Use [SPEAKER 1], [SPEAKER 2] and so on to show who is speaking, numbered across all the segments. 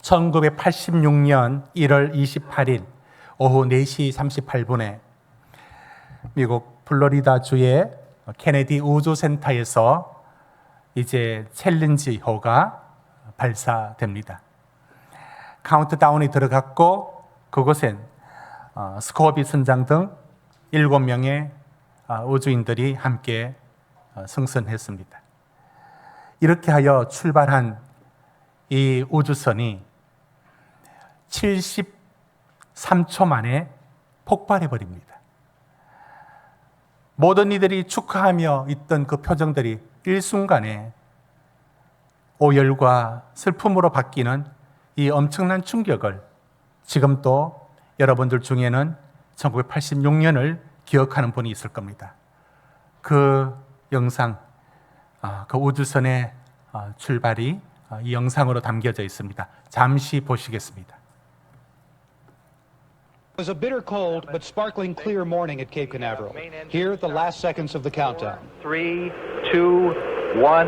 [SPEAKER 1] 1986년 1월 28일 오후 4시 38분에 미국 플로리다주의 케네디 우주센터에서 이제 챌린지호가 발사됩니다. 카운트다운이 들어갔고 그곳엔 스코어비 선장 등 7명의 우주인들이 함께 승선했습니다. 이렇게 하여 출발한 이 우주선이 73초 만에 폭발해버립니다. 모든 이들이 축하하며 있던 그 표정들이 일순간에 오열과 슬픔으로 바뀌는 이 엄청난 충격을 지금 또 여러분들 중에는 1986년을 기억하는 분이 있을 겁니다. 그 영상, 그 우주선의 출발이 이 영상으로 담겨져 있습니다. 잠시 보시겠습니다.
[SPEAKER 2] It was a bitter cold but sparkling clear morning at Cape Canaveral. Here, the last seconds of the countdown.
[SPEAKER 3] 3, 2, 1,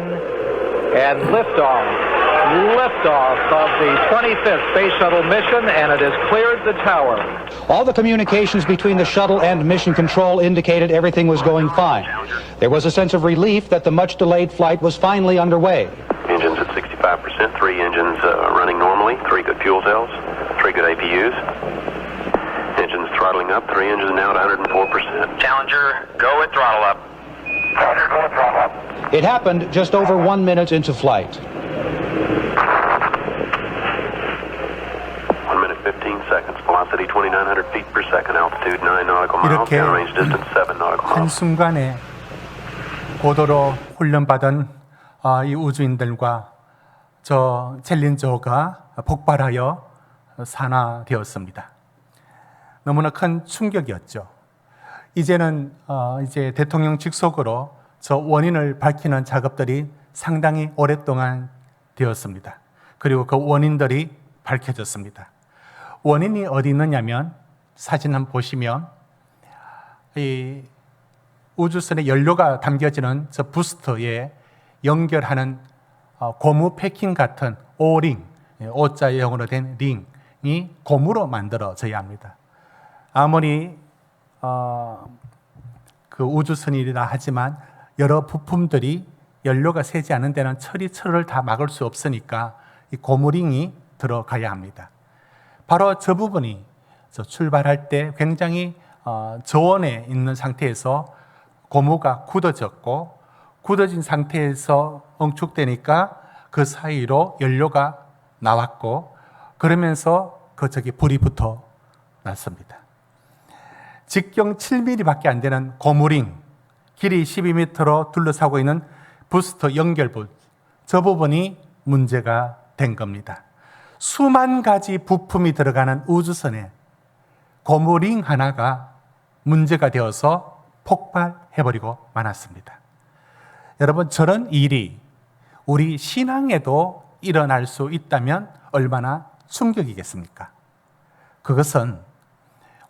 [SPEAKER 3] and liftoff. Liftoff of the 25th Space Shuttle mission, and it has cleared the tower.
[SPEAKER 2] All the communications between the shuttle and mission control indicated everything was going fine. There was a sense of relief that the much-delayed flight was finally underway.
[SPEAKER 4] Engines at 65%, 3 engines running normally, 3 good fuel cells, 3 good APUs. Engines throttling up, 3 engines now at 104%.
[SPEAKER 5] Challenger, go with throttle up.
[SPEAKER 4] Challenger, go with throttle up.
[SPEAKER 2] It happened just over 1 minute into flight.
[SPEAKER 4] 1 minute, 15 seconds. Velocity 2,900 feet per second. Altitude 9 nautical miles.
[SPEAKER 1] 이렇게
[SPEAKER 4] Downrange distance 7 nautical miles.
[SPEAKER 1] 한순간에 고도로 훈련받은 이 우주인들과 저 챌린저호가 폭발하여 산화되었습니다. 너무나 큰 충격이었죠. 이제는 이제 대통령 직속으로 저 원인을 밝히는 작업들이 상당히 오랫동안 되었습니다. 그리고 그 원인들이 밝혀졌습니다. 원인이 어디 있느냐면 사진 한번 보시면 이 우주선의 연료가 담겨지는 저 부스터에 연결하는 고무 패킹 같은 O링, O자의 형으로 된 링이 고무로 만들어져야 합니다. 아무리 그 우주선이라 하지만 여러 부품들이 연료가 새지 않은 데는 철을 다 막을 수 없으니까 이 고무링이 들어가야 합니다. 바로 저 부분이 출발할 때 굉장히 저온에 있는 상태에서 고무가 굳어졌고 굳어진 상태에서 엉축되니까 그 사이로 연료가 나왔고 그러면서 저기 불이 붙어 났습니다. 직경 7mm밖에 안 되는 고무링, 길이 12m로 둘러싸고 있는 부스터 연결부, 저 부분이 문제가 된 겁니다. 수만 가지 부품이 들어가는 우주선에 고무링 하나가 문제가 되어서 폭발해버리고 말았습니다. 여러분, 저런 일이 우리 신앙에도 일어날 수 있다면 얼마나 충격이겠습니까? 그것은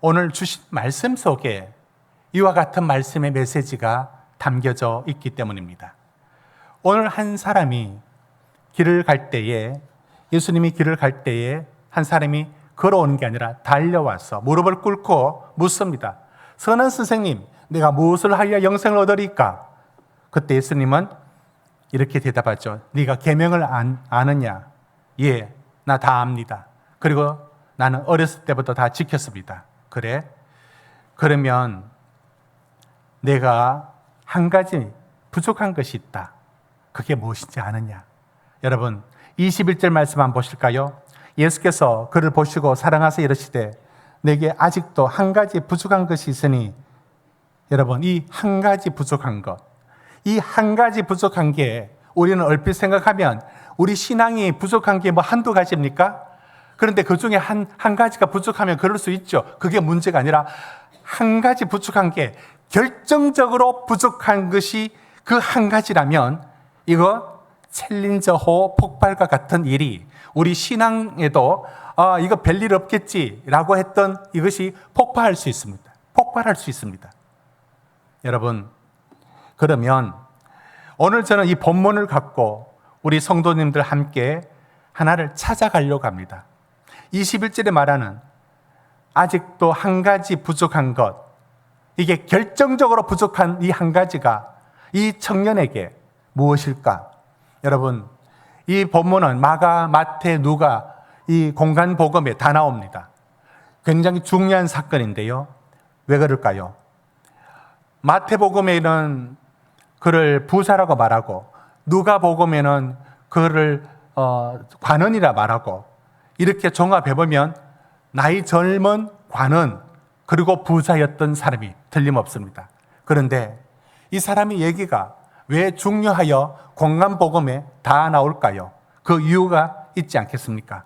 [SPEAKER 1] 오늘 주신 말씀 속에 이와 같은 말씀의 메시지가 담겨져 있기 때문입니다. 오늘 한 사람이 길을 갈 때에, 예수님이 길을 갈 때에 한 사람이 걸어오는 게 아니라 달려와서 무릎을 꿇고 묻습니다. 선한 선생님, 내가 무엇을 하여 영생을 얻으리까? 그때 예수님은 이렇게 대답하죠. 네가 계명을 아느냐? 예, 나 다 압니다. 그리고 나는 어렸을 때부터 다 지켰습니다. 그래? 그러면 내가 한 가지 부족한 것이 있다. 그게 무엇인지 아느냐? 여러분, 21절 말씀 한번 보실까요? 예수께서 그를 보시고 사랑하사 이르시되 내게 아직도 한 가지 부족한 것이 있으니, 여러분, 이 한 가지 부족한 것, 이 한 가지 부족한 게 우리는 얼핏 생각하면 우리 신앙이 부족한 게 뭐 한두 가지입니까? 그런데 그 중에 한 가지가 부족하면 그럴 수 있죠. 그게 문제가 아니라 한 가지 부족한 게 결정적으로 부족한 것이 그 한 가지라면 이거 챌린저호 폭발과 같은 일이 우리 신앙에도 이거 별일 없겠지라고 했던 이것이 폭발할 수 있습니다. 폭발할 수 있습니다. 여러분, 그러면 오늘 저는 이 본문을 갖고 우리 성도님들 함께 하나를 찾아가려고 합니다. 21절에 말하는 아직도 한 가지 부족한 것, 이게 결정적으로 부족한 이 한 가지가 이 청년에게 무엇일까? 여러분, 이 본문은 마가, 마태, 누가 이 공간 복음에 다 나옵니다. 굉장히 중요한 사건인데요. 왜 그럴까요? 마태복음에는 그를 부사라고 말하고 누가복음에는 그를 관원이라 말하고 이렇게 종합해보면 나이 젊은 관원 그리고 부사였던 사람이 틀림없습니다. 그런데 이 사람의 얘기가 왜 중요하여 공간복음에 다 나올까요? 그 이유가 있지 않겠습니까?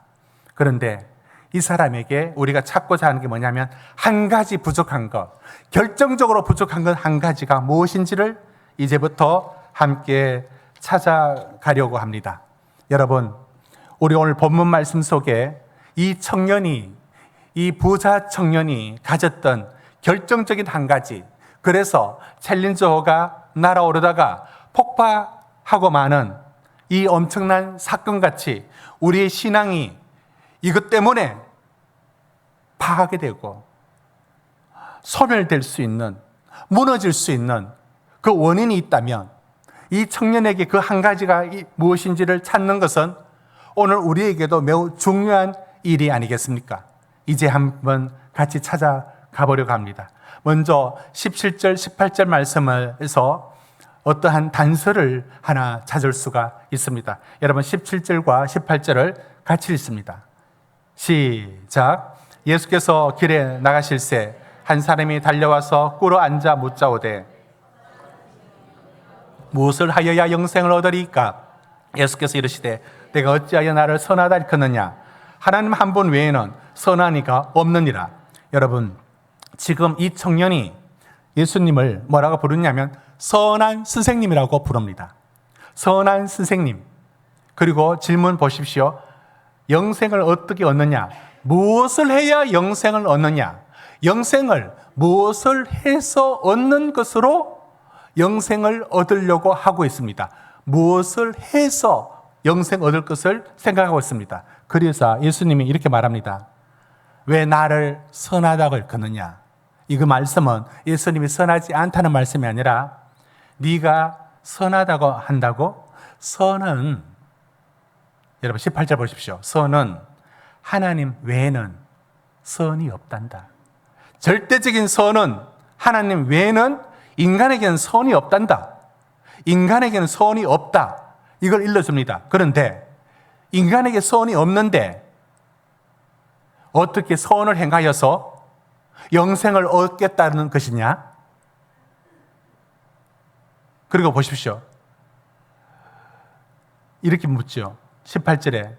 [SPEAKER 1] 그런데 이 사람에게 우리가 찾고자 하는 게 뭐냐면 한 가지 부족한 것, 결정적으로 부족한 것 한 가지가 무엇인지를 이제부터 함께 찾아가려고 합니다. 여러분, 우리 오늘 본문 말씀 속에 이 청년이, 이 부자 청년이 가졌던 결정적인 한 가지, 그래서 챌린저호가 날아오르다가 폭파하고 마는 이 엄청난 사건같이 우리의 신앙이 이것 때문에 파하게 되고 소멸될 수 있는, 무너질 수 있는 그 원인이 있다면 이 청년에게 그 한 가지가 무엇인지를 찾는 것은 오늘 우리에게도 매우 중요한 일이 아니겠습니까? 이제 한번 같이 찾아가 보려고 합니다. 먼저 17절, 18절 말씀에서 어떠한 단서를 하나 찾을 수가 있습니다. 여러분 17절과 18절을 같이 읽습니다. 시작. 예수께서 길에 나가실새 한 사람이 달려와서 꿇어 앉아 묻자오되 무엇을 하여야 영생을 얻으리까? 예수께서 이르시되 내가 어찌하여 나를 선하다 일컫느냐? 하나님 한 분 외에는 선한 이가 없느니라. 여러분, 지금 이 청년이 예수님을 뭐라고 부르냐면 선한 선생님이라고 부릅니다. 선한 선생님. 그리고 질문 보십시오. 영생을 어떻게 얻느냐? 무엇을 해야 영생을 얻느냐? 영생을 무엇을 해서 얻는 것으로 영생을 얻으려고 하고 있습니다. 무엇을 해서 영생 얻을 것을 생각하고 있습니다. 그래서 예수님이 이렇게 말합니다. 왜 나를 선하다고 일컫느냐? 이거 말씀은 예수님이 선하지 않다는 말씀이 아니라 네가 선하다고 한다고? 선은, 여러분 18절 보십시오. 선은 하나님 외에는 선이 없단다. 절대적인 선은 하나님 외에는 인간에게는 선이 없단다. 인간에게는 선이 없다. 이걸 일러줍니다. 그런데 인간에게 선이 없는데 어떻게 선을 행하여서 영생을 얻겠다는 것이냐? 그리고 보십시오. 이렇게 묻죠. 18절에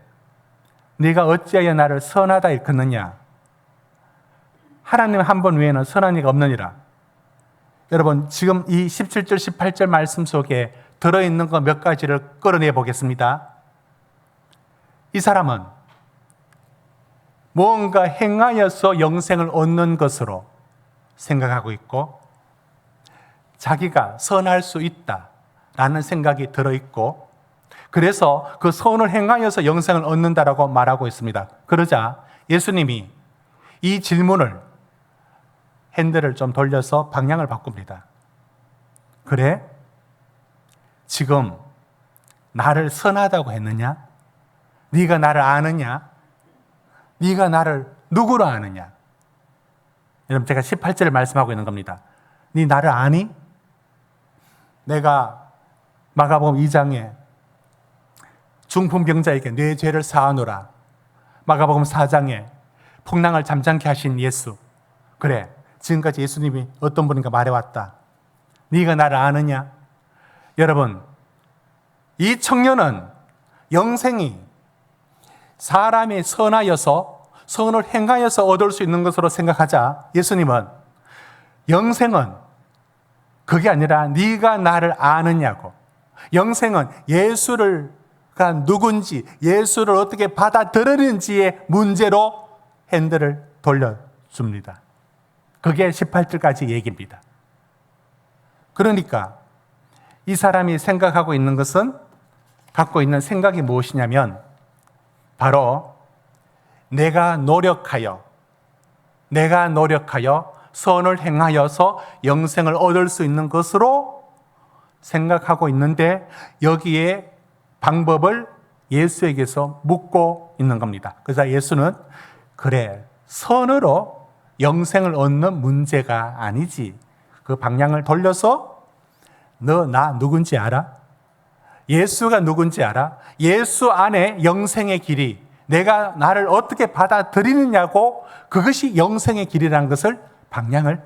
[SPEAKER 1] 네가 어찌하여 나를 선하다 일컫느냐? 하나님 한 분 외에는 선한 이가 없느니라. 여러분, 지금 이 17절, 18절 말씀 속에 들어있는 것 몇 가지를 끌어내 보겠습니다. 이 사람은 무언가 행하여서 영생을 얻는 것으로 생각하고 있고 자기가 선할 수 있다라는 생각이 들어있고 그래서 그 선을 행하여서 영생을 얻는다라고 말하고 있습니다. 그러자 예수님이 이 질문을 핸들을 좀 돌려서 방향을 바꿉니다. 그래? 지금 나를 선하다고 했느냐? 네가 나를 아느냐? 네가 나를 누구로 아느냐? 여러분, 제가 18절을 말씀하고 있는 겁니다. 네 나를 아니? 내가 마가복음 2장에 중풍병자에게 내 죄를 사하노라. 마가복음 4장에 풍랑을 잠잠케 하신 예수. 그래, 지금까지 예수님이 어떤 분인가 말해왔다. 네가 나를 아느냐? 여러분, 이 청년은 영생이 사람이 선하여서 선을 행하여서 얻을 수 있는 것으로 생각하자 예수님은 영생은 그게 아니라 네가 나를 아느냐고, 영생은 예수가 누군지, 예수를 어떻게 받아들이는지의 문제로 핸들을 돌려줍니다. 그게 18절까지 얘기입니다. 그러니까 이 사람이 생각하고 있는 것은, 갖고 있는 생각이 무엇이냐면 바로 내가 노력하여 선을 행하여서 영생을 얻을 수 있는 것으로 생각하고 있는데 여기에 방법을 예수에게서 묻고 있는 겁니다. 그래서 예수는 그래, 선으로 영생을 얻는 문제가 아니지. 그 방향을 돌려서 너 나 누군지 알아? 예수가 누군지 알아? 예수 안에 영생의 길이, 내가 나를 어떻게 받아들이느냐고, 그것이 영생의 길이라는 것을 방향을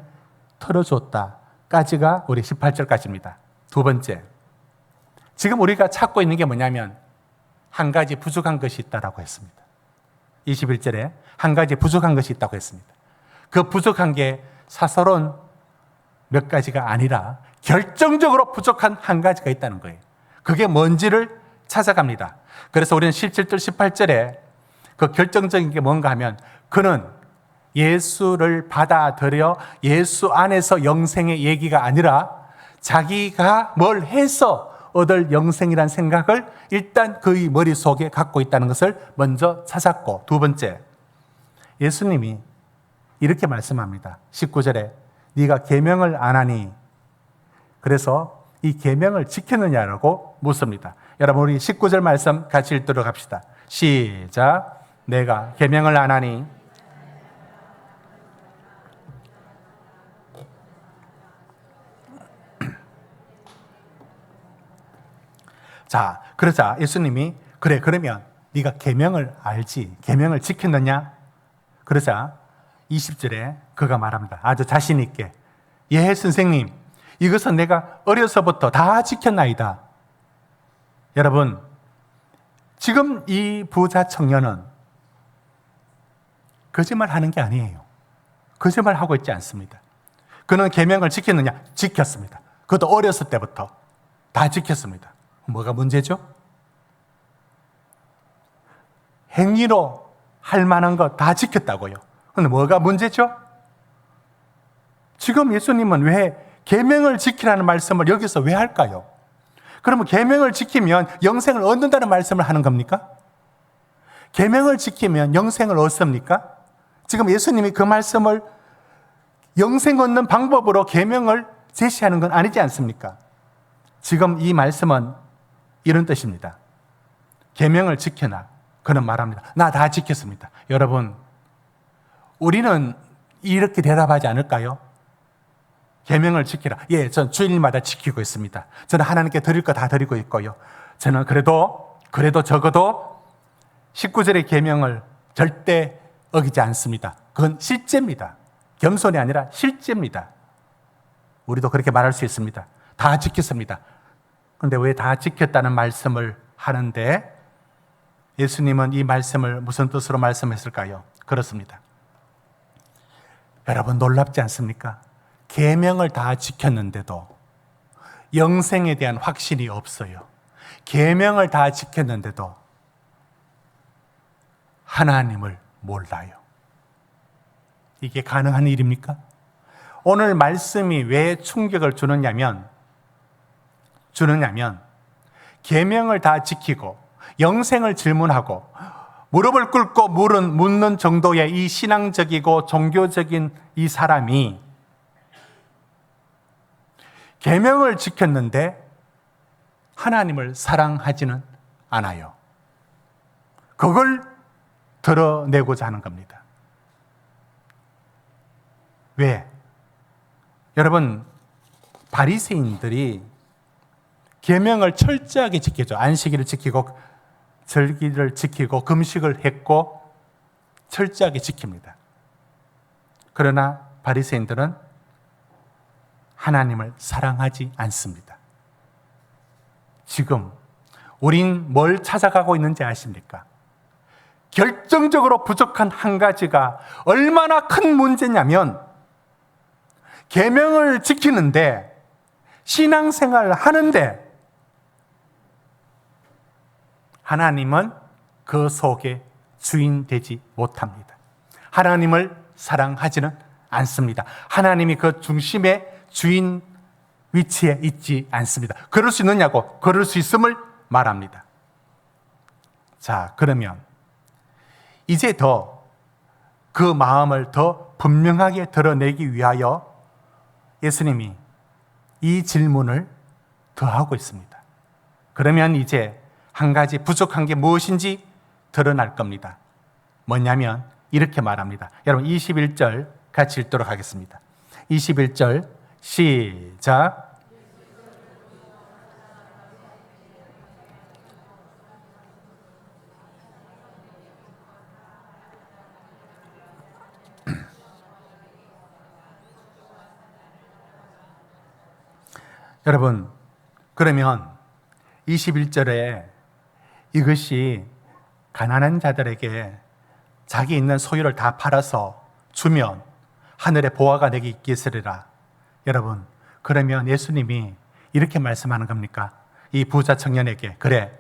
[SPEAKER 1] 틀어줬다까지가 우리 18절까지입니다. 두 번째, 지금 우리가 찾고 있는 게 뭐냐면 한 가지 부족한 것이 있다라고 했습니다. 21절에 한 가지 부족한 것이 있다고 했습니다. 그 부족한 게 사설은 몇 가지가 아니라 결정적으로 부족한 한 가지가 있다는 거예요. 그게 뭔지를 찾아갑니다. 그래서 우리는 17절, 18절에 그 결정적인 게 뭔가 하면 그는 예수를 받아들여 예수 안에서 영생의 얘기가 아니라 자기가 뭘 해서 얻을 영생이라는 생각을 일단 그의 머릿속에 갖고 있다는 것을 먼저 찾았고, 두 번째, 예수님이 이렇게 말씀합니다. 19절에 네가 계명을 안 하니 그래서 이 계명을 지켰느냐라고 묻습니다. 여러분 우리 19절 말씀 같이 읽도록 합시다. 시작. 내가 계명을 안 하니 자, 그러자 예수님이 그래, 그러면 네가 계명을 알지, 계명을 지켰느냐? 그러자 20절에 그가 말합니다. 아주 자신 있게, 예 선생님, 이것은 내가 어려서부터 다 지켰나이다. 여러분, 지금 이 부자 청년은 거짓말하는 게 아니에요. 거짓말하고 있지 않습니다. 그는 계명을 지켰느냐? 지켰습니다. 그것도 어렸을 때부터 다 지켰습니다. 뭐가 문제죠? 행위로 할 만한 거 다 지켰다고요. 근데 뭐가 문제죠? 지금 예수님은 왜 계명을 지키라는 말씀을 여기서 왜 할까요? 그러면 계명을 지키면 영생을 얻는다는 말씀을 하는 겁니까? 계명을 지키면 영생을 얻습니까? 지금 예수님이 그 말씀을 영생 얻는 방법으로 계명을 제시하는 건 아니지 않습니까? 지금 이 말씀은 이런 뜻입니다. 계명을 지켜라. 그는 말합니다. 나 다 지켰습니다. 여러분, 우리는 이렇게 대답하지 않을까요? 계명을 지키라. 예, 전 주일마다 지키고 있습니다. 저는 하나님께 드릴 거 다 드리고 있고요. 저는 그래도 적어도 19절의 계명을 절대 어기지 않습니다. 그건 실제입니다. 겸손이 아니라 실제입니다. 우리도 그렇게 말할 수 있습니다. 다 지켰습니다. 그런데 왜 다 지켰다는 말씀을 하는데 예수님은 이 말씀을 무슨 뜻으로 말씀했을까요? 그렇습니다. 여러분 놀랍지 않습니까? 계명을 다 지켰는데도 영생에 대한 확신이 없어요. 계명을 다 지켰는데도 하나님을 몰라요. 이게 가능한 일입니까? 오늘 말씀이 왜 충격을 주느냐면 계명을 다 지키고 영생을 질문하고 무릎을 꿇고 묻는 정도의 이 신앙적이고 종교적인 이 사람이 계명을 지켰는데 하나님을 사랑하지는 않아요. 그걸 드러내고자 하는 겁니다. 왜? 여러분, 바리새인들이 계명을 철저하게 지키죠. 안식일을 지키고 절기를 지키고 금식을 했고 철저하게 지킵니다. 그러나 바리새인들은 하나님을 사랑하지 않습니다. 지금 우린 뭘 찾아가고 있는지 아십니까? 결정적으로 부족한 한 가지가 얼마나 큰 문제냐면 계명을 지키는데 신앙생활을 하는데 하나님은 그 속에 주인 되지 못합니다. 하나님을 사랑하지는 않습니다. 하나님이 그 중심의 주인 위치에 있지 않습니다. 그럴 수 있느냐고, 그럴 수 있음을 말합니다. 자, 그러면 이제 더 그 마음을 더 분명하게 드러내기 위하여 예수님이 이 질문을 더 하고 있습니다. 그러면 이제 한 가지 부족한 게 무엇인지 드러날 겁니다. 뭐냐면 이렇게 말합니다. 여러분 21절 같이 읽도록 하겠습니다. 21절 시작. 여러분, 그러면 21절에 이것이 가난한 자들에게 자기 있는 소유를 다 팔아서 주면 하늘의 보화가 내게 있겠으리라. 여러분, 그러면 예수님이 이렇게 말씀하는 겁니까? 이 부자 청년에게, 그래,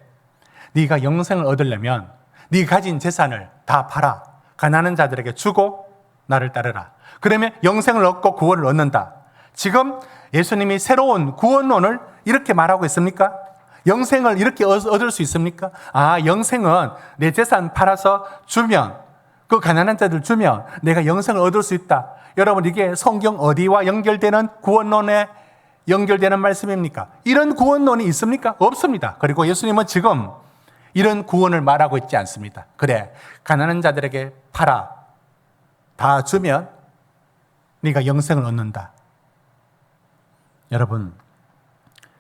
[SPEAKER 1] 네가 영생을 얻으려면 네 가진 재산을 다 팔아 가난한 자들에게 주고 나를 따르라. 그러면 영생을 얻고 구원을 얻는다. 지금 예수님이 새로운 구원론을 이렇게 말하고 있습니까? 영생을 이렇게 얻을 수 있습니까? 아, 영생은 내 재산 팔아서 주면, 그 가난한 자들 주면 내가 영생을 얻을 수 있다. 여러분, 이게 성경 어디와 연결되는 구원론에 연결되는 말씀입니까? 이런 구원론이 있습니까? 없습니다. 그리고 예수님은 지금 이런 구원을 말하고 있지 않습니다. 그래, 가난한 자들에게 팔아 다 주면 네가 영생을 얻는다. 여러분,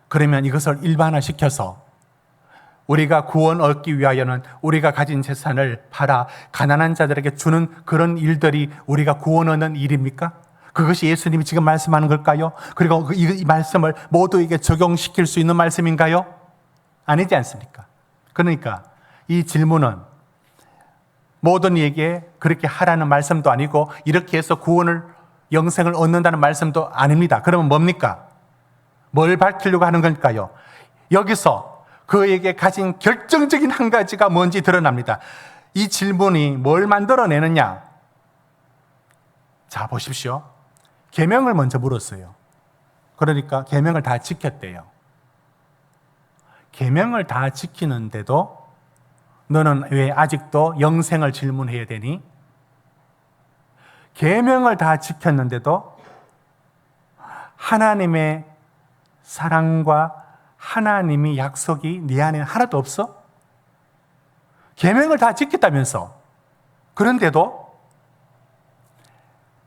[SPEAKER 1] 그러면 이것을 일반화시켜서 우리가 구원 얻기 위하여는 우리가 가진 재산을 팔아 가난한 자들에게 주는 그런 일들이 우리가 구원 얻는 일입니까? 그것이 예수님이 지금 말씀하는 걸까요? 그리고 이 말씀을 모두에게 적용시킬 수 있는 말씀인가요? 아니지 않습니까? 그러니까 이 질문은 모든 이에게 그렇게 하라는 말씀도 아니고 이렇게 해서 구원을, 영생을 얻는다는 말씀도 아닙니다. 그러면 뭡니까? 뭘 밝히려고 하는 걸까요? 여기서 그에게 가진 결정적인 한 가지가 뭔지 드러납니다. 이 질문이 뭘 만들어내느냐? 자, 보십시오. 계명을 먼저 물었어요. 그러니까 계명을 다 지켰대요. 계명을 다 지키는데도 너는 왜 아직도 영생을 질문해야 되니? 계명을 다 지켰는데도 하나님의 사랑과 하나님이 약속이 네 안에 하나도 없어? 계명을 다 지켰다면서. 그런데도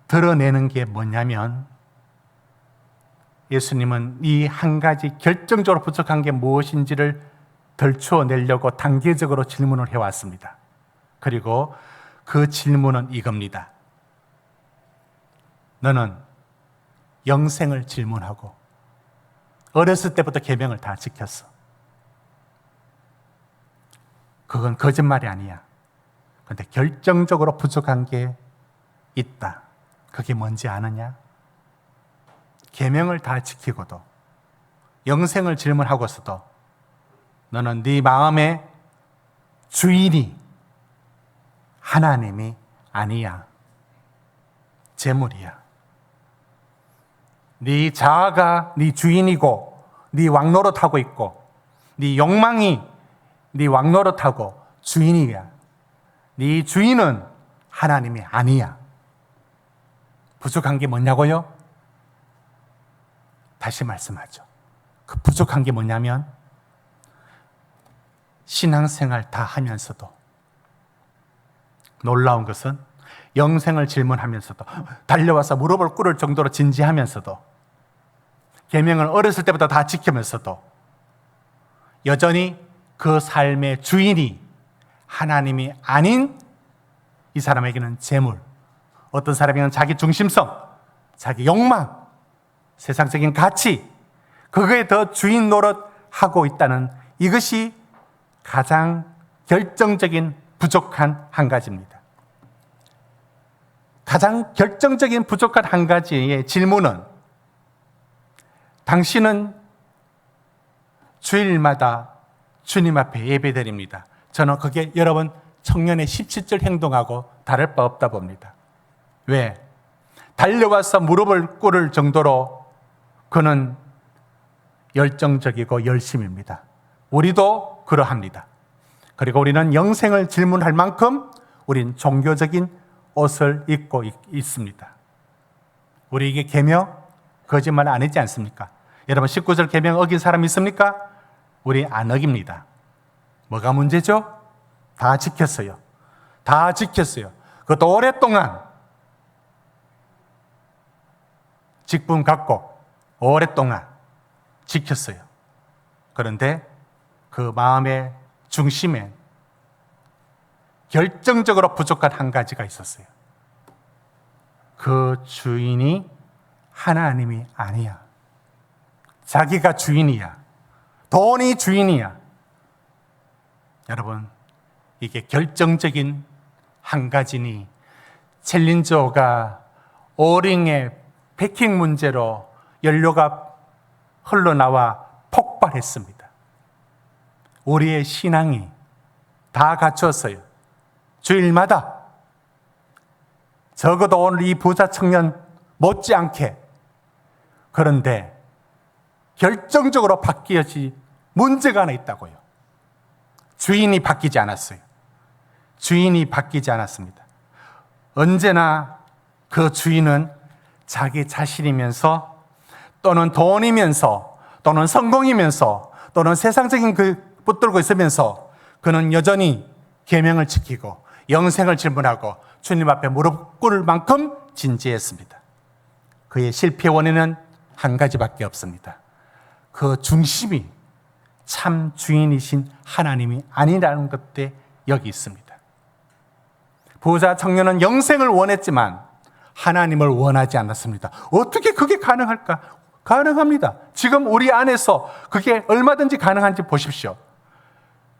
[SPEAKER 1] 드러내는 게 뭐냐면 예수님은 이 한 가지 결정적으로 부족한 게 무엇인지를 덜추어내려고 단계적으로 질문을 해왔습니다. 그리고 그 질문은 이겁니다. 너는 영생을 질문하고 어렸을 때부터 계명을 다 지켰어. 그건 거짓말이 아니야. 그런데 결정적으로 부족한 게 있다. 그게 뭔지 아느냐? 계명을 다 지키고도 영생을 질문하고서도 너는 네 마음의 주인이 하나님이 아니야. 재물이야. 네 자아가 네 주인이고 네 왕노릇하고 있고 네 욕망이 네 왕노릇하고 주인이야. 네 주인은 하나님이 아니야. 부족한 게 뭐냐고요? 다시 말씀하죠. 그 부족한 게 뭐냐면 신앙생활 다 하면서도 놀라운 것은 영생을 질문하면서도 달려와서 무릎을 꿇을 정도로 진지하면서도 계명을 어렸을 때부터 다 지키면서도 여전히 그 삶의 주인이 하나님이 아닌 이 사람에게는 재물, 어떤 사람에게는 자기 중심성, 자기 욕망, 세상적인 가치, 그거에 더 주인 노릇하고 있다는 이것이 가장 결정적인 부족한 한 가지입니다. 가장 결정적인 부족한 한 가지의 질문은 당신은 주일마다 주님 앞에 예배드립니다. 저는 그게 여러분 청년의 17절 행동하고 다를 바 없다 봅니다. 왜? 달려와서 무릎을 꿇을 정도로 그는 열정적이고 열심입니다. 우리도 그러합니다. 그리고 우리는 영생을 질문할 만큼 우린 종교적인 옷을 입고 있습니다. 우리에게 계명 거짓말 안 했지 않습니까? 여러분 19절 계명 어긴 사람 있습니까? 우리 안 어깁니다. 뭐가 문제죠? 다 지켰어요. 다 지켰어요. 그것도 오랫동안 직분 갖고 오랫동안 지켰어요. 그런데 그 마음의 중심에 결정적으로 부족한 한 가지가 있었어요. 그 주인이 하나님이 아니야. 자기가 주인이야. 돈이 주인이야. 여러분, 이게 결정적인 한 가지니 챌린저가 오링의 패킹 문제로 연료가 흘러나와 폭발했습니다. 우리의 신앙이 다 갖췄어요. 주일마다 적어도 오늘 이 부자 청년 못지않게. 그런데 결정적으로 바뀌어지 문제가 하나 있다고요. 주인이 바뀌지 않았어요. 주인이 바뀌지 않았습니다. 언제나 그 주인은 자기 자신이면서 또는 돈이면서 또는 성공이면서 또는 세상적인 그 붙들고 있으면서 그는 여전히 계명을 지키고 영생을 질문하고 주님 앞에 무릎 꿇을 만큼 진지했습니다. 그의 실패 원인은 한 가지밖에 없습니다. 그 중심이 참 주인이신 하나님이 아니라는 것에 여기 있습니다. 부자 청년은 영생을 원했지만 하나님을 원하지 않았습니다. 어떻게 그게 가능할까? 가능합니다. 지금 우리 안에서 그게 얼마든지 가능한지 보십시오.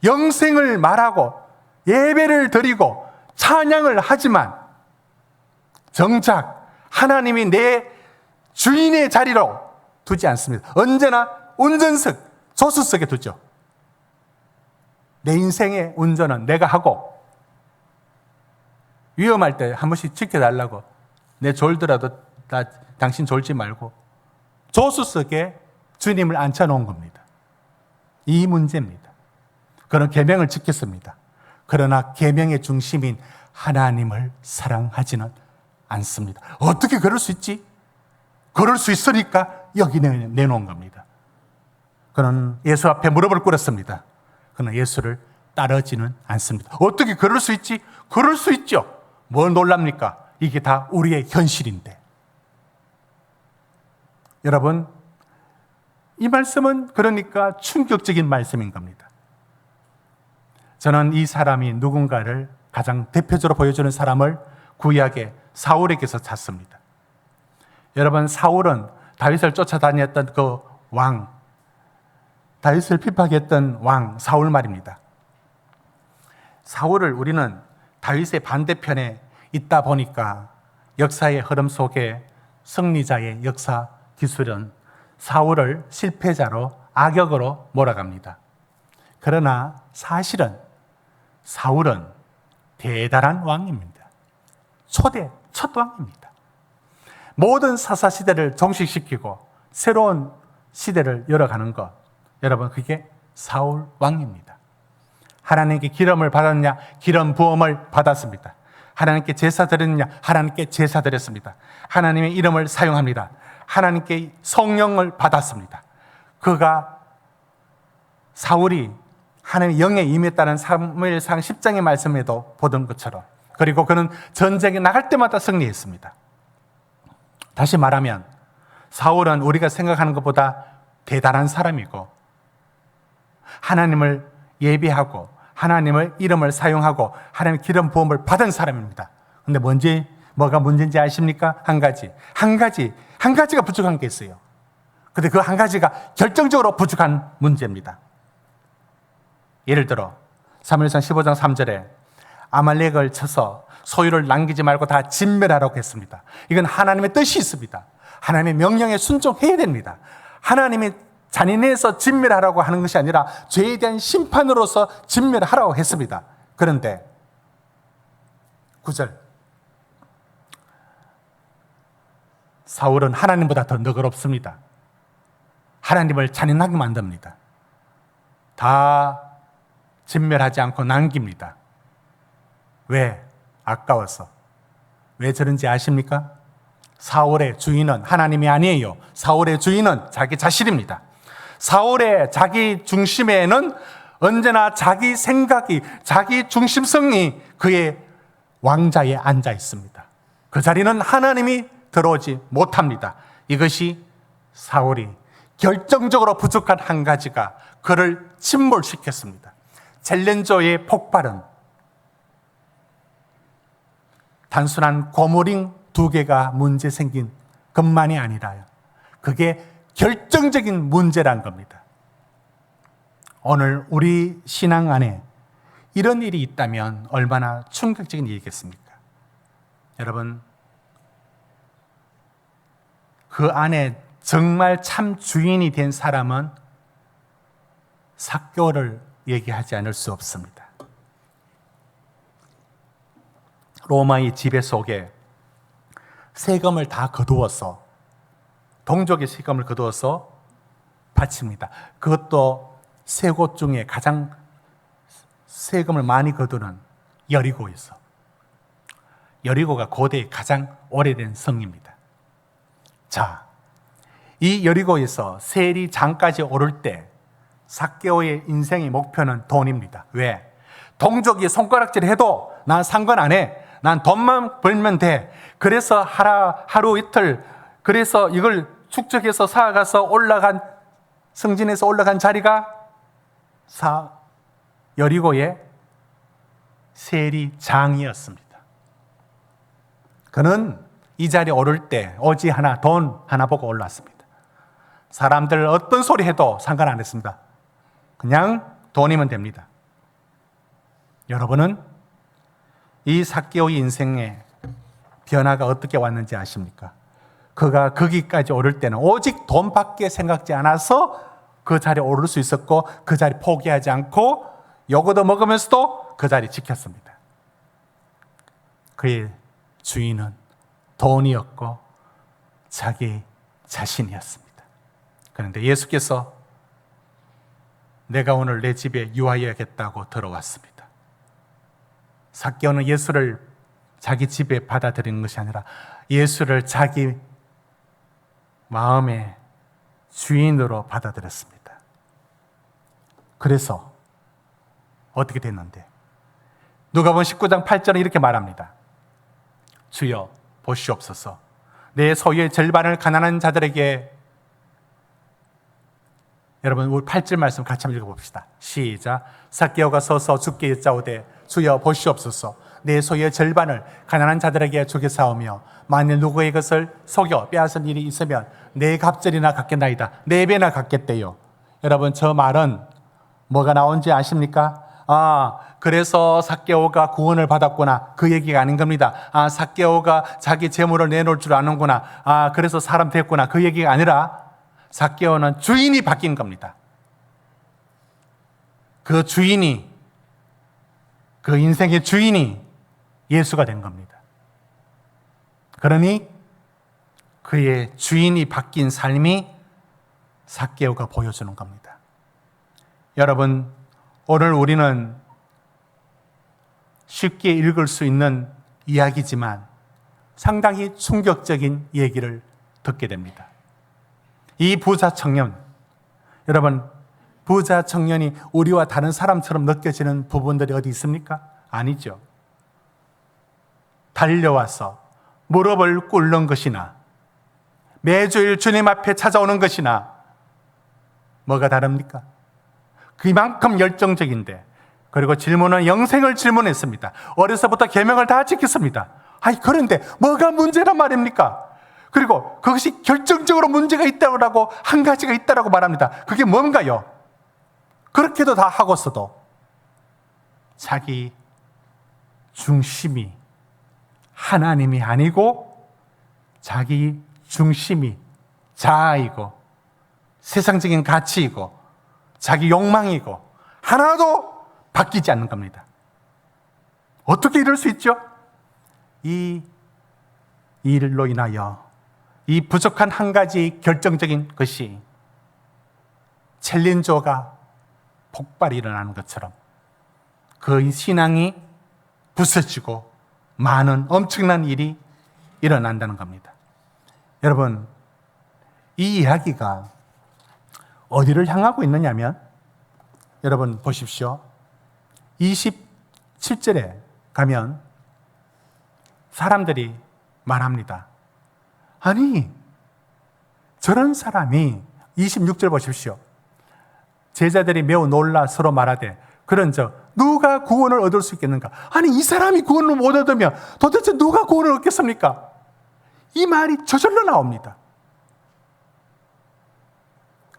[SPEAKER 1] 영생을 말하고 예배를 드리고 찬양을 하지만 정작 하나님이 내 주인의 자리로 두지 않습니다. 언제나 운전석, 조수석에 두죠. 내 인생의 운전은 내가 하고 위험할 때 한 번씩 지켜달라고 내 졸더라도 당신 졸지 말고 조수석에 주님을 앉혀놓은 겁니다. 이 문제입니다. 그는 계명을 지켰습니다. 그러나 계명의 중심인 하나님을 사랑하지는 않습니다. 어떻게 그럴 수 있지? 그럴 수 있으니까 여기 내놓은 겁니다. 그는 예수 앞에 무릎을 꿇었습니다. 그러나 예수를 따르지는 않습니다. 어떻게 그럴 수 있지? 그럴 수 있죠. 뭘 놀랍니까? 이게 다 우리의 현실인데. 여러분, 이 말씀은 그러니까 충격적인 말씀인 겁니다. 저는 이 사람이 누군가를 가장 대표적으로 보여주는 사람을 구약의 사울에게서 찾습니다. 여러분, 사울은 다윗을 쫓아다녔던 그 왕, 다윗을 핍박했던 왕 사울 말입니다. 사울을 우리는 다윗의 반대편에 있다 보니까 역사의 흐름 속에 승리자의 역사 기술은 사울을 실패자로 악역으로 몰아갑니다. 그러나 사실은 사울은 대단한 왕입니다. 첫 왕입니다. 모든 사사시대를 종식시키고 새로운 시대를 열어가는 것, 여러분 그게 사울 왕입니다. 하나님께 기름을 받았냐? 기름 부음을 받았습니다. 하나님께 제사 드렸느냐? 하나님께 제사 드렸습니다. 하나님의 이름을 사용합니다. 하나님께 성령을 받았습니다. 사울이 하나님의 영에 임했다는 사무엘상 10장의 말씀에도 보던 것처럼, 그리고 그는 전쟁에 나갈 때마다 승리했습니다. 다시 말하면 사울은 우리가 생각하는 것보다 대단한 사람이고 하나님을 예배하고 하나님의 이름을 사용하고 하나님의 기름 부음을 받은 사람입니다. 그런데 뭐가 문제인지 아십니까? 한 가지가 부족한 게 있어요. 근데 그 한 가지가 결정적으로 부족한 문제입니다. 예를 들어 사무엘상 15장 3절에 아말렉을 쳐서 소유를 남기지 말고 다 진멸하라고 했습니다. 이건 하나님의 뜻이 있습니다. 하나님의 명령에 순종해야 됩니다. 하나님이 잔인해서 진멸하라고 하는 것이 아니라 죄에 대한 심판으로서 진멸하라고 했습니다. 그런데 9절, 사울은 하나님보다 더 너그럽습니다. 하나님을 잔인하게 만듭니다. 다 진멸하지 않고 남깁니다. 왜? 아까워서. 왜 저런지 아십니까? 사울의 주인은 하나님이 아니에요. 사울의 주인은 자기 자신입니다. 사울의 자기 중심에는 언제나 자기 생각이, 자기 중심성이 그의 왕자에 앉아 있습니다. 그 자리는 하나님이 들어오지 못합니다. 이것이 사울이 결정적으로 부족한 한 가지가 그를 침몰시켰습니다. 챌린저의 폭발은 단순한 고무링 2개가 문제 생긴 것만이 아니라요. 그게 결정적인 문제란 겁니다. 오늘 우리 신앙 안에 이런 일이 있다면 얼마나 충격적인 일이겠습니까? 여러분, 그 안에 정말 참 주인이 된 사람은 삭개오를 얘기하지 않을 수 없습니다. 로마의 지배 속에 세금을 다 거두어서, 동족의 세금을 거두어서 바칩니다. 그것도 세 곳 중에 가장 세금을 많이 거두는 여리고에서. 여리고가 고대의 가장 오래된 성입니다. 자, 이 여리고에서 세리 장까지 오를 때 삭개오의 인생의 목표는 돈입니다. 왜? 동족이 손가락질 해도 난 상관 안 해. 난 돈만 벌면 돼. 그래서 하루 이틀, 그래서 이걸 축적해서 쌓아가서 성진에서 올라간 자리가 여리고의 세리장이었습니다. 그는 이 자리에 오를 때 오지 하나, 돈 하나 보고 올랐습니다. 사람들 어떤 소리 해도 상관 안 했습니다. 그냥 돈이면 됩니다. 여러분은 이 삭개오의 인생에 변화가 어떻게 왔는지 아십니까? 그가 거기까지 오를 때는 오직 돈밖에 생각지 않아서 그 자리에 오를 수 있었고, 그 자리 포기하지 않고 요거도 먹으면서도 그 자리 지켰습니다. 그의 주인은 돈이었고 자기 자신이었습니다. 그런데 예수께서 내가 오늘 내 집에 유하여야겠다고 들어왔습니다. 삭개오는 예수를 자기 집에 받아들이는 것이 아니라 예수를 자기 마음의 주인으로 받아들였습니다. 그래서 어떻게 됐는데? 누가복음 19장 8절은 이렇게 말합니다. 주여 보시옵소서, 내 소유의 절반을 가난한 자들에게. 여러분, 우리 8절 말씀 같이 한번 읽어봅시다. 시작. 삭개오가 서서 주께 여짜오되 주여 보시옵소서, 내 소유의 절반을 가난한 자들에게 주겠사오며 만일 누구의 것을 속여 빼앗은 일이 있으면 네 갑절이나 갚겠나이다. 4배나 갚겠대요. 여러분, 저 말은 뭐가 나온지 아십니까? 그래서 삭개오가 구원을 받았구나, 그 얘기가 아닌 겁니다. 삭개오가 자기 재물을 내놓을 줄 아는구나, 그래서 사람 됐구나, 그 얘기가 아니라 삭개오는 주인이 바뀐 겁니다. 그 주인이, 그 인생의 주인이 예수가 된 겁니다. 그러니 그의 주인이 바뀐 삶이 삭개오가 보여주는 겁니다. 여러분, 오늘 우리는 쉽게 읽을 수 있는 이야기지만 상당히 충격적인 얘기를 듣게 됩니다. 이 부자 청년, 여러분, 부자 청년이 우리와 다른 사람처럼 느껴지는 부분들이 어디 있습니까? 아니죠. 달려와서 무릎을 꿇는 것이나 매주일 주님 앞에 찾아오는 것이나 뭐가 다릅니까? 그만큼 열정적인데, 그리고 질문은 영생을 질문했습니다. 어려서부터 계명을 다 지켰습니다. 그런데 뭐가 문제란 말입니까? 그리고 그것이 결정적으로 문제가 있다고 한 가지가 있다고 말합니다. 그게 뭔가요? 그렇게도 다 하고서도 자기 중심이 하나님이 아니고 자기 중심이 자아이고 세상적인 가치이고 자기 욕망이고 하나도 바뀌지 않는 겁니다. 어떻게 이럴 수 있죠? 이 일로 인하여 이 부족한 한 가지 결정적인 것이 챌린저가 폭발이 일어나는 것처럼 그 신앙이 부서지고 많은 엄청난 일이 일어난다는 겁니다. 여러분, 이 이야기가 어디를 향하고 있느냐면, 여러분 보십시오. 27절에 가면 사람들이 말합니다. 아니, 저런 사람이, 26절 보십시오. 제자들이 매우 놀라 서로 말하되 그런즉 누가 구원을 얻을 수 있겠는가? 아니, 이 사람이 구원을 못 얻으면 도대체 누가 구원을 얻겠습니까? 이 말이 저절로 나옵니다.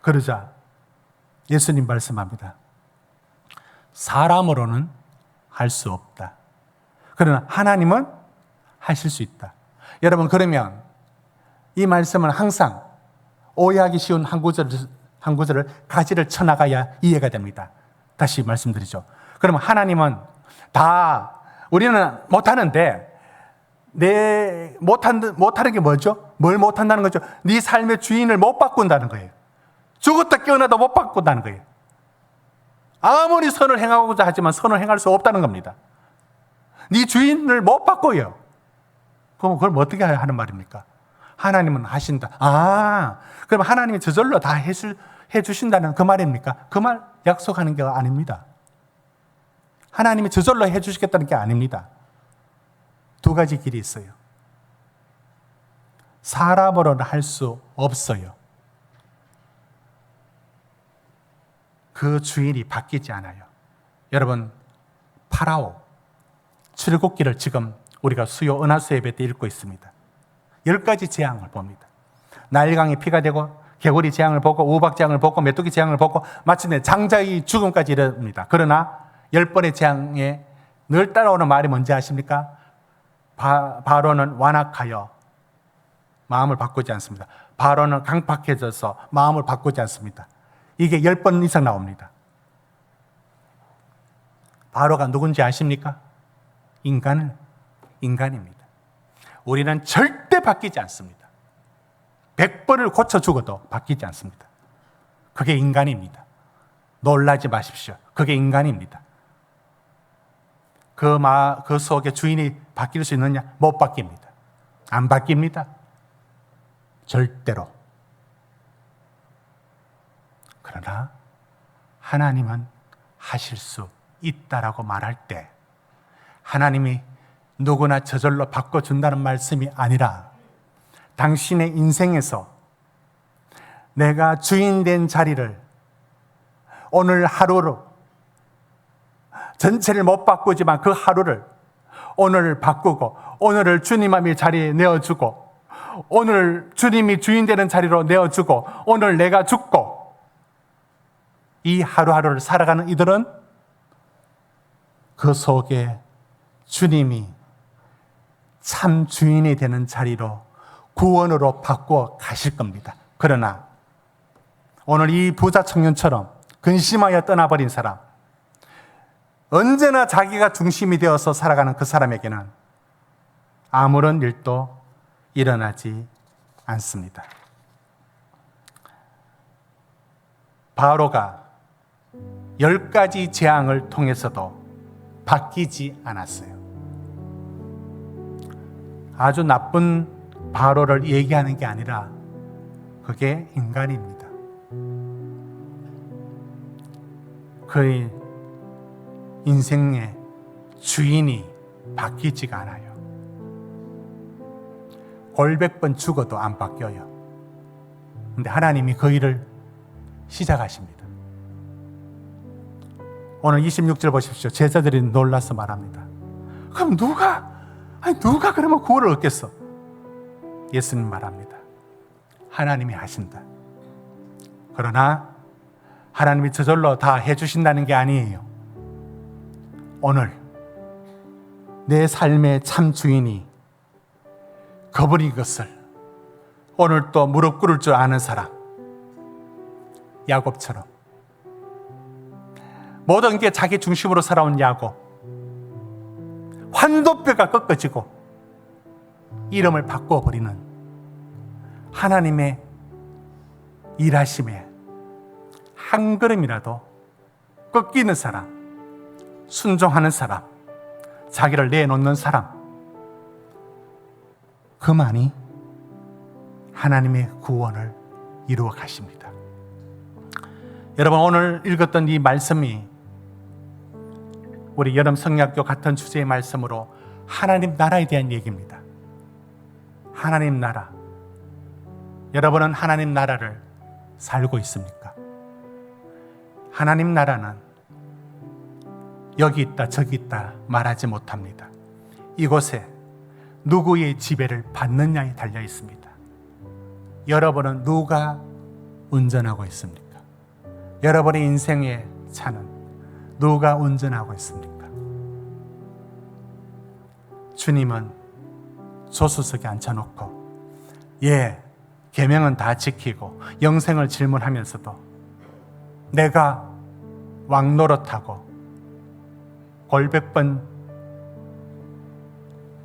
[SPEAKER 1] 그러자 예수님 말씀합니다. 사람으로는 할 수 없다. 그러나 하나님은 하실 수 있다. 여러분, 그러면 이 말씀은 항상 오해하기 쉬운 한 구절을 가지를 쳐나가야 이해가 됩니다. 다시 말씀드리죠. 그러면 하나님은 다, 우리는 못하는데, 못하는 게 뭐죠? 뭘 못한다는 거죠? 네 삶의 주인을 못 바꾼다는 거예요. 죽었다 깨어나도 못 바꾼다는 거예요. 아무리 선을 행하고자 하지만 선을 행할 수 없다는 겁니다. 네 주인을 못 바꿔요. 그럼 그걸 어떻게 하는 말입니까? 하나님은 하신다. 아, 그럼 하나님이 저절로 다 해주신다는 그 말입니까? 그 말 약속하는 게 아닙니다. 하나님이 저절로 해주시겠다는 게 아닙니다. 두 가지 길이 있어요. 사람으로는 할 수 없어요. 그 주인이 바뀌지 않아요. 여러분, 파라오 출애굽기를 지금 우리가 수요 은하수 예배 때 읽고 있습니다. 10가지 재앙을 봅니다. 나일강이 피가 되고 개구리 재앙을 보고 우박 재앙을 보고 메뚜기 재앙을 보고 마침내 장자의 죽음까지 이릅니다. 그러나 10번의 재앙에 늘 따라오는 말이 뭔지 아십니까? 바로는 완악하여 마음을 바꾸지 않습니다. 바로는 강팍해져서 마음을 바꾸지 않습니다. 이게 10번 이상 나옵니다. 바로가 누군지 아십니까? 인간입니다. 우리는 절대 바뀌지 않습니다. 100번을 고쳐 죽어도 바뀌지 않습니다. 그게 인간입니다. 놀라지 마십시오. 그게 인간입니다. 그 속에 주인이 바뀔 수 있느냐? 못 바뀝니다. 안 바뀝니다. 절대로. 그러나 하나님은 하실 수 있다라고 말할 때 하나님이 누구나 저절로 바꿔준다는 말씀이 아니라 당신의 인생에서 내가 주인 된 자리를 오늘 하루로 전체를 못 바꾸지만 그 하루를 오늘 바꾸고 오늘을 주님의 자리에 내어주고 오늘 주님이 주인 되는 자리로 내어주고 오늘 내가 죽고 이 하루하루를 살아가는 이들은 그 속에 주님이 참 주인이 되는 자리로 구원으로 바꾸어 가실 겁니다. 그러나 오늘 이 부자 청년처럼 근심하여 떠나버린 사람, 언제나 자기가 중심이 되어서 살아가는 그 사람에게는 아무런 일도 일어나지 않습니다. 바로가 10가지 재앙을 통해서도 바뀌지 않았어요. 아주 나쁜 바로를 얘기하는 게 아니라 그게 인간입니다. 그의 인생의 주인이 바뀌지가 않아요. 골백번 죽어도 안 바뀌어요. 근데 하나님이 그 일을 시작하십니다. 오늘 26절 보십시오. 제자들이 놀라서 말합니다. 그럼 누가 그러면 구원을 얻겠어? 예수님 말합니다. 하나님이 하신다. 그러나 하나님이 저절로 다 해주신다는 게 아니에요. 오늘 내 삶의 참 주인이 그분인 것을 오늘 또 무릎 꿇을 줄 아는 사람, 야곱처럼 모든 게 자기 중심으로 살아온 야곱, 환도뼈가 꺾어지고 이름을 바꿔버리는 하나님의 일하심에 한 걸음이라도 꺾이는 사람, 순종하는 사람, 자기를 내놓는 사람, 그만이 하나님의 구원을 이루어 가십니다. 여러분, 오늘 읽었던 이 말씀이 우리 여름 성경학교 같은 주제의 말씀으로 하나님 나라에 대한 얘기입니다. 하나님 나라. 여러분은 하나님 나라를 살고 있습니까? 하나님 나라는 여기 있다 저기 있다 말하지 못합니다. 이곳에 누구의 지배를 받느냐에 달려 있습니다. 여러분은 누가 운전하고 있습니까? 여러분의 인생의 차는 누가 운전하고 있습니까? 주님은 조수석에 앉혀놓고 계명은 다 지키고 영생을 질문하면서도 내가 왕노릇하고 골백번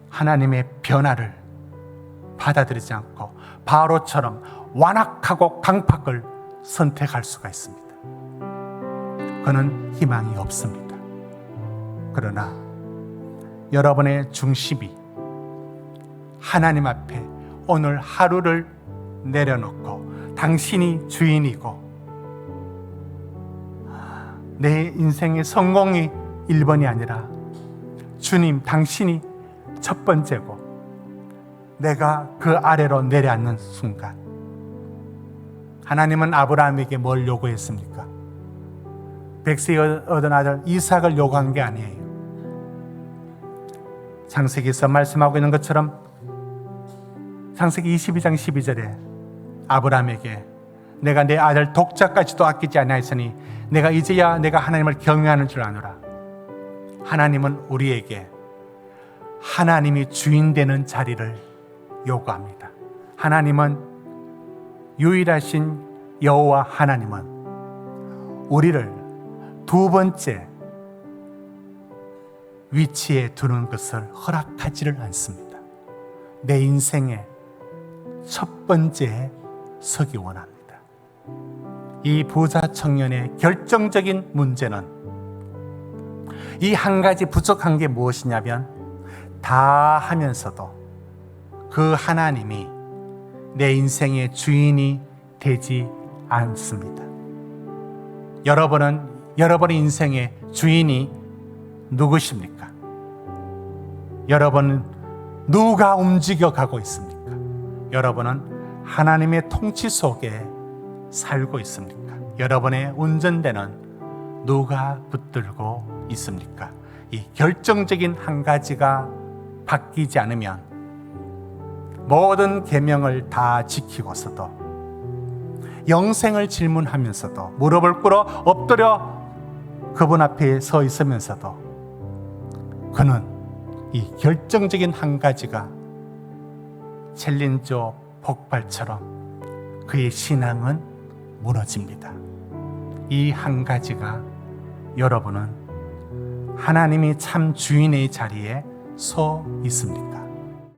[SPEAKER 1] 하나님의 변화를 받아들이지 않고 바로처럼 완악하고 강팍을 선택할 수가 있습니다. 그는 희망이 없습니다. 그러나 여러분의 중심이 하나님 앞에 오늘 하루를 내려놓고 당신이 주인이고 내 인생의 성공이 1번이 아니라 주님 당신이 첫 번째고 내가 그 아래로 내려앉는 순간 하나님은 아브라함에게 뭘 요구했습니까? 백세에 얻은 아들 이삭을 요구한 게 아니에요. 창세기에서 말씀하고 있는 것처럼 창세기 22장 12절에 아브라함에게 내가 내 아들 독자까지도 아끼지 아니하였으니 내가 이제야 내가 하나님을 경외하는 줄 아노라. 하나님은 우리에게 하나님이 주인 되는 자리를 요구합니다. 하나님은 유일하신 여호와 하나님은 우리를 두 번째 위치에 두는 것을 허락하지를 않습니다. 내 인생의 첫 번째에 서기 원합니다. 이 부자 청년의 결정적인 문제는 이 한 가지 부족한 게 무엇이냐면 다 하면서도 그 하나님이 내 인생의 주인이 되지 않습니다. 여러분은 여러분의 인생의 주인이 누구십니까? 여러분은 누가 움직여 가고 있습니까? 여러분은 하나님의 통치 속에 살고 있습니까? 여러분의 운전대는 누가 붙들고 있습니까? 이 결정적인 한 가지가 바뀌지 않으면 모든 계명을 다 지키고서도 영생을 질문하면서도 무릎을 꿇어 엎드려 그분 앞에 서 있으면서도 그는 이 결정적인 한 가지가 챌린저 폭발처럼 그의 신앙은 무너집니다. 이 한 가지가 여러분은 하나님이 참 주인의 자리에 서 있습니까?